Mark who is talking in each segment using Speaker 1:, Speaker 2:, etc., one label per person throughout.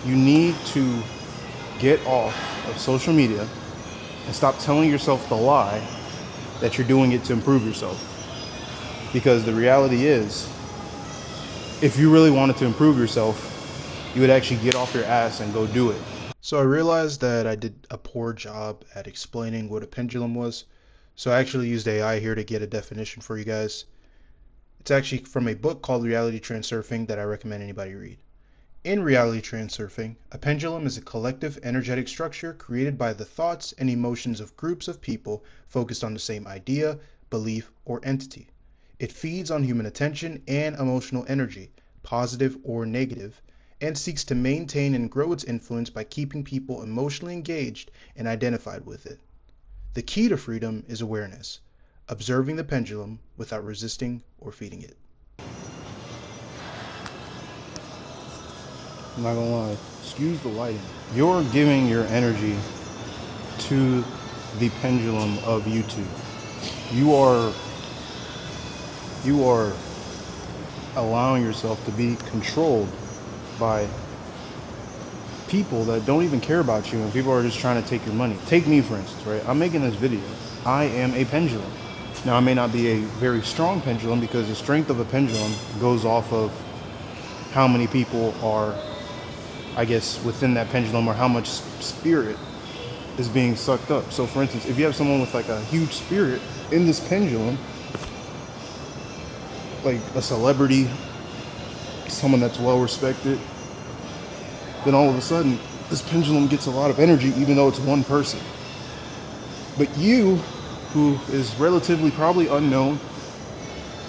Speaker 1: You need to get off of social media and stop telling yourself the lie that you're doing it to improve yourself. Because the reality is, if you really wanted to improve yourself, you would actually get off your ass and go do it. So I realized that I did a poor job at explaining what a pendulum was. So I actually used AI here to get a definition for you guys. It's actually from a book called Reality Transurfing that I recommend anybody read. In reality transurfing, a pendulum is a collective energetic structure created by the thoughts and emotions of groups of people focused on the same idea, belief, or entity. It feeds on human attention and emotional energy, positive or negative, and seeks to maintain and grow its influence by keeping people emotionally engaged and identified with it. The key to freedom is awareness, observing the pendulum without resisting or feeding it. I'm not gonna lie, excuse the lighting. You're giving your energy to the pendulum of YouTube. You are allowing yourself to be controlled by people that don't even care about you, and people are just trying to take your money. Take me, for instance, right? I'm making this video. I am a pendulum. Now, I may not be a very strong pendulum because the strength of a pendulum goes off of how many people are, I guess, within that pendulum, or how much spirit is being sucked up. So for instance, if you have someone with like a huge spirit in this pendulum, like a celebrity, someone that's well respected, then all of a sudden this pendulum gets a lot of energy even though it's one person. But you, who is relatively probably unknown,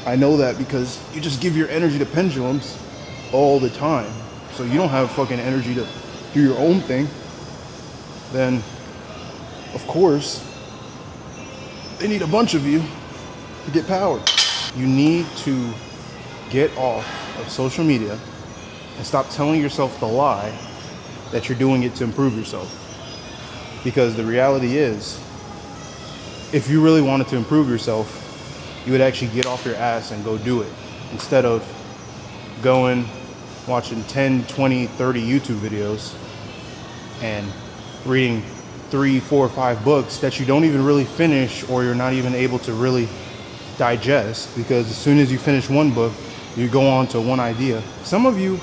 Speaker 1: I know that because you just give your energy to pendulums all the time, so you don't have fucking energy to do your own thing, then of course they need a bunch of you to get powered. You need to get off of social media and stop telling yourself the lie that you're doing it to improve yourself. Because the reality is, if you really wanted to improve yourself, you would actually get off your ass and go do it, instead of going, watching 10, 20, 30 YouTube videos and reading 3, 4, 5 books that you don't even really finish, or you're not even able to really digest, because as soon as you finish one book, you go on to one idea. Some of you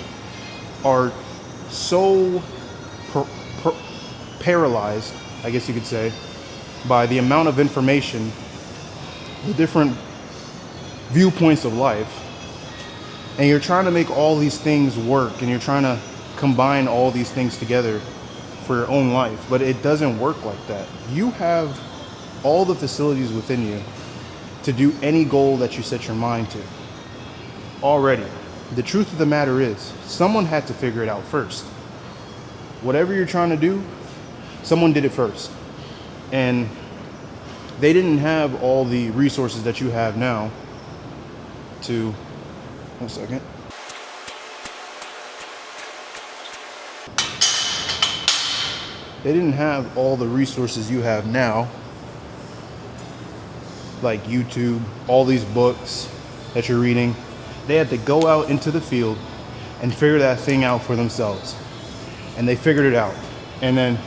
Speaker 1: are so paralyzed, I guess you could say, by the amount of information, the different viewpoints of life, and you're trying to make all these things work, and you're trying to combine all these things together for your own life, but it doesn't work like that. You have all the facilities within you to do any goal that you set your mind to already. The truth of the matter is, someone had to figure it out first. Whatever you're trying to do, someone did it first. And they didn't have all the resources that you have now to, one second. They didn't have all the resources you have now, like YouTube, all these books that you're reading. They had to go out into the field and figure that thing out for themselves. And they figured it out. And then,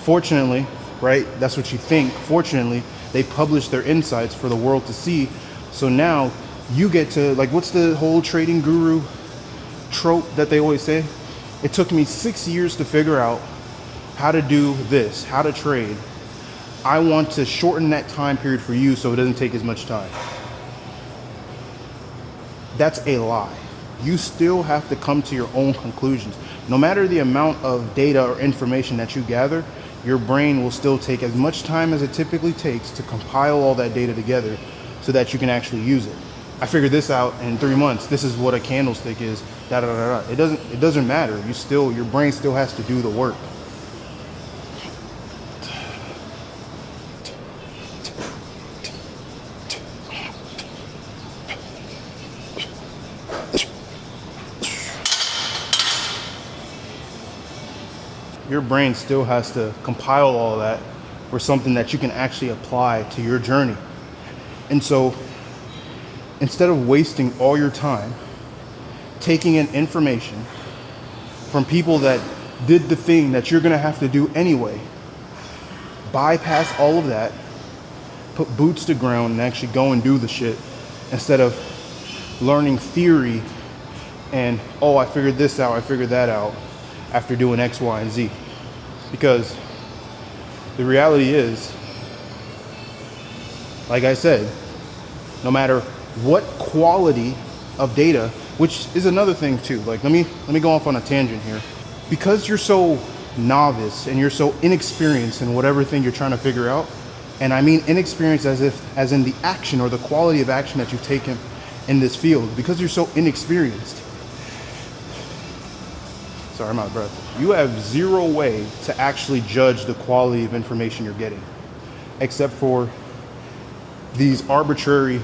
Speaker 1: fortunately, right, that's what you think, fortunately, they published their insights for the world to see. So now you get to, like, what's the whole trading guru trope that they always say? It took me 6 years to figure out how to do this, how to trade. I want to shorten that time period for you so it doesn't take as much time. That's a lie. You still have to come to your own conclusions. No matter the amount of data or information that you gather, your brain will still take as much time as it typically takes to compile all that data together so that you can actually use it. I figured this out in 3 months. This is what a candlestick is. Da da da da. It doesn't matter. Your brain still has to do the work. Your brain still has to compile all that for something that you can actually apply to your journey. And so instead of wasting all your time taking in information from people that did the thing that you're going to have to do anyway. Bypass all of that, put boots to ground, and actually go and do the shit instead of learning theory and, oh, I figured this out, I figured that out after doing X, Y, and Z. Because the reality is, like I said, no matter what quality of data, which is another thing too. Like, let me go off on a tangent here. Because you're so novice and you're so inexperienced in whatever thing you're trying to figure out, and I mean inexperienced as in the action or the quality of action that you've taken in this field, because you're so inexperienced. Sorry, I'm out of breath. You have zero way to actually judge the quality of information you're getting, except for these arbitrary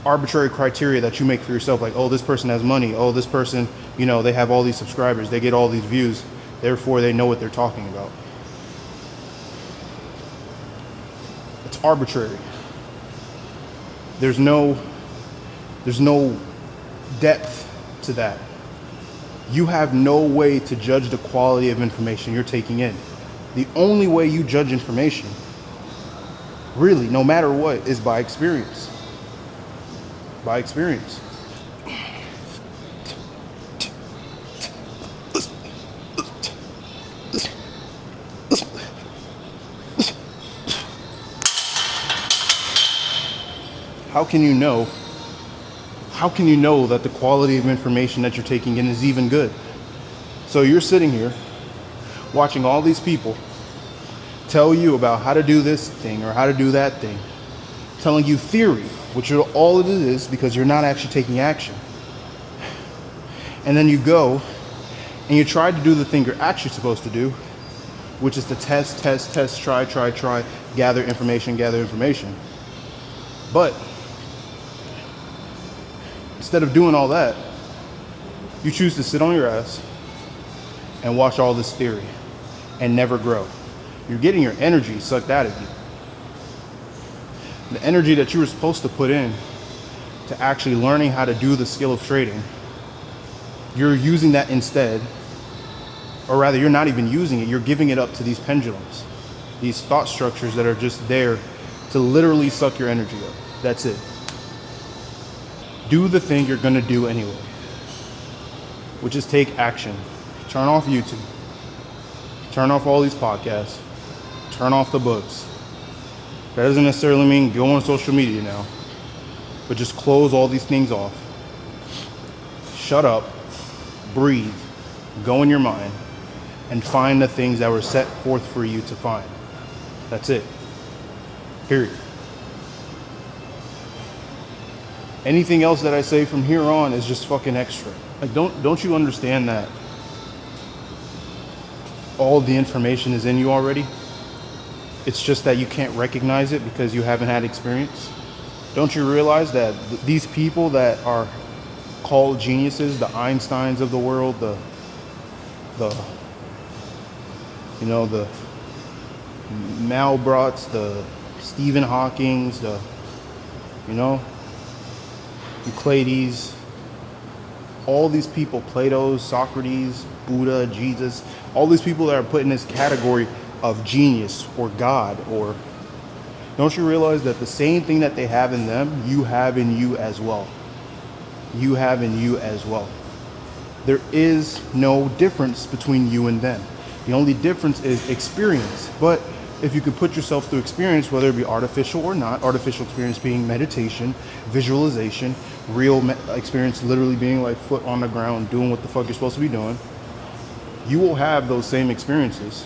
Speaker 1: criteria that you make for yourself. Like, oh, this person has money. Oh, this person, you know, they have all these subscribers. They get all these views. Therefore, they know what they're talking about. It's arbitrary. There's no depth to that. You have no way to judge the quality of information you're taking in. The only way you judge information, really, no matter what, is by experience. By experience. How can you know? How can you know that the quality of information that you're taking in is even good? So you're sitting here watching all these people tell you about how to do this thing or how to do that thing, telling you theory, which is all it is, because you're not actually taking action. And then you go and you try to do the thing you're actually supposed to do, which is to test, try, gather information. But instead of doing all that, you choose to sit on your ass and watch all this theory and never grow. You're getting your energy sucked out of you. The energy that you were supposed to put in to actually learning how to do the skill of trading, you're using that instead, or rather you're not even using it, you're giving it up to these pendulums, these thought structures that are just there to literally suck your energy up. That's it. Do the thing you're gonna do anyway, which is take action. Turn off YouTube, turn off all these podcasts, turn off the books. That doesn't necessarily mean go on social media now, but just close all these things off. Shut up, breathe, go in your mind, and find the things that were set forth for you to find. That's it. Period. Anything else that I say from here on is just fucking extra. Like, don't you understand that all the information is in you already? It's just that you can't recognize it because you haven't had experience. Don't you realize that these people that are called geniuses, the Einsteins of the world, the Malbrots, the Stephen Hawkings, the Euclides, all these people, Plato, Socrates, Buddha, Jesus, all these people that are put in this category of genius or God, or don't you realize that the same thing that they have in them, you have in you as well. You have in you as well. There is no difference between you and them. The only difference is experience. But if you could put yourself through experience, whether it be artificial or not, artificial experience being meditation, visualization, real experience literally being like foot on the ground, doing what the fuck you're supposed to be doing, you will have those same experiences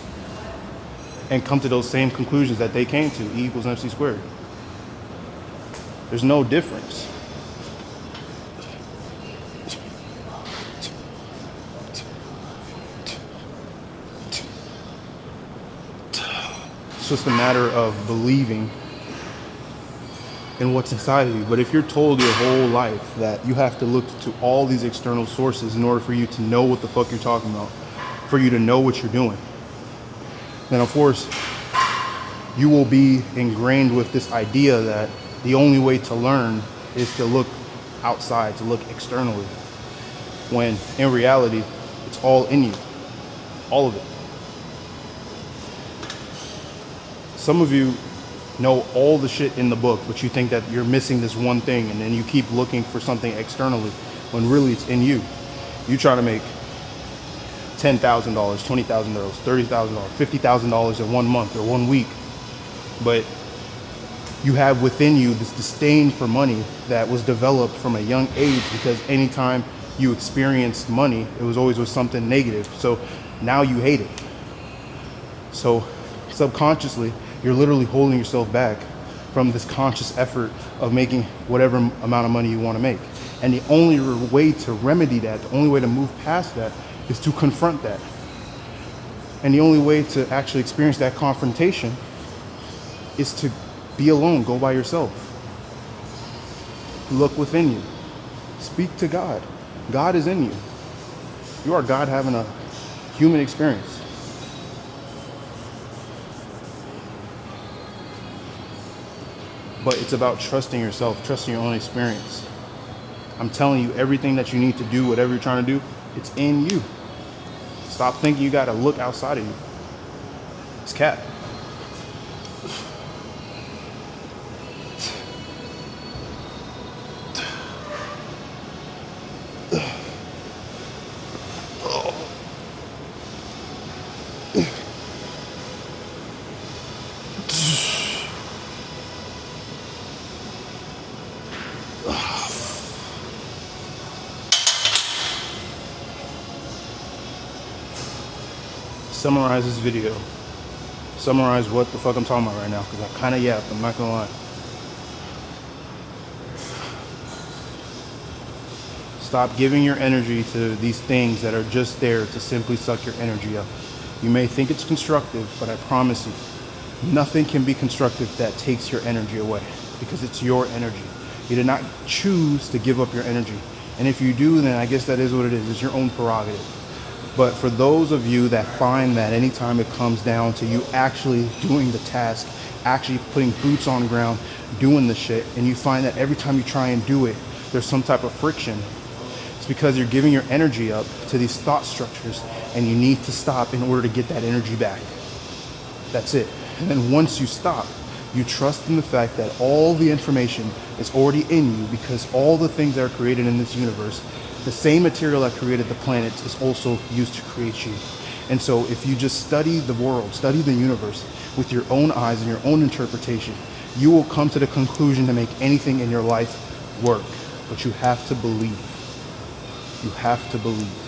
Speaker 1: and come to those same conclusions that they came to, E equals MC squared. There's no difference. It's just a matter of believing in what's inside of you. But if you're told your whole life that you have to look to all these external sources in order for you to know what the fuck you're talking about, for you to know what you're doing, then of course you will be ingrained with this idea that the only way to learn is to look outside, to look externally, when in reality it's all in you. All of it. Some of you know all the shit in the book, but you think that you're missing this one thing, and then you keep looking for something externally when really it's in you. You try to make $10,000, $20,000, $30,000, $50,000 in 1 month or 1 week, but you have within you this disdain for money that was developed from a young age, because anytime you experienced money, it was always with something negative. So now you hate it. So subconsciously, you're literally holding yourself back from this conscious effort of making whatever amount of money you want to make. And the only way to remedy that, the only way to move past that, is to confront that. And the only way to actually experience that confrontation is to be alone, go by yourself. Look within you. Speak to God. God is in you. You are God having a human experience. But it's about trusting yourself, trusting your own experience. I'm telling you, everything that you need to do, whatever you're trying to do, it's in you. Stop thinking you gotta look outside of you. It's cap. Summarize this video. Summarize what the fuck I'm talking about right now, because I kind of yapped, I'm not gonna lie. Stop giving your energy to these things that are just there to simply suck your energy up. You may think it's constructive, but I promise you, nothing can be constructive that takes your energy away, because it's your energy. You did not choose to give up your energy. And if you do, then I guess that is what it is. It's your own prerogative. But for those of you that find that anytime it comes down to you actually doing the task, actually putting boots on the ground, doing the shit, and you find that every time you try and do it, there's some type of friction, it's because you're giving your energy up to these thought structures, and you need to stop in order to get that energy back. That's it. And then once you stop, you trust in the fact that all the information is already in you, because all the things that are created in this universe, the same material that created the planets is also used to create you. And so if you just study the world, study the universe with your own eyes and your own interpretation, you will come to the conclusion to make anything in your life work. But you have to believe. You have to believe.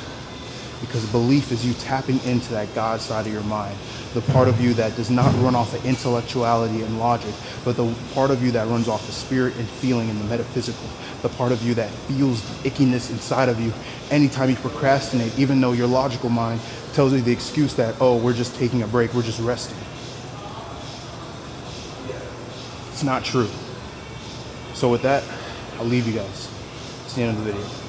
Speaker 1: Because belief is you tapping into that God side of your mind, the part of you that does not run off of intellectuality and logic, but the part of you that runs off the spirit and feeling and the metaphysical, the part of you that feels the ickiness inside of you anytime you procrastinate, even though your logical mind tells you the excuse that, oh, we're just taking a break, we're just resting. It's not true. So with that, I'll leave you guys. It's the end of the video.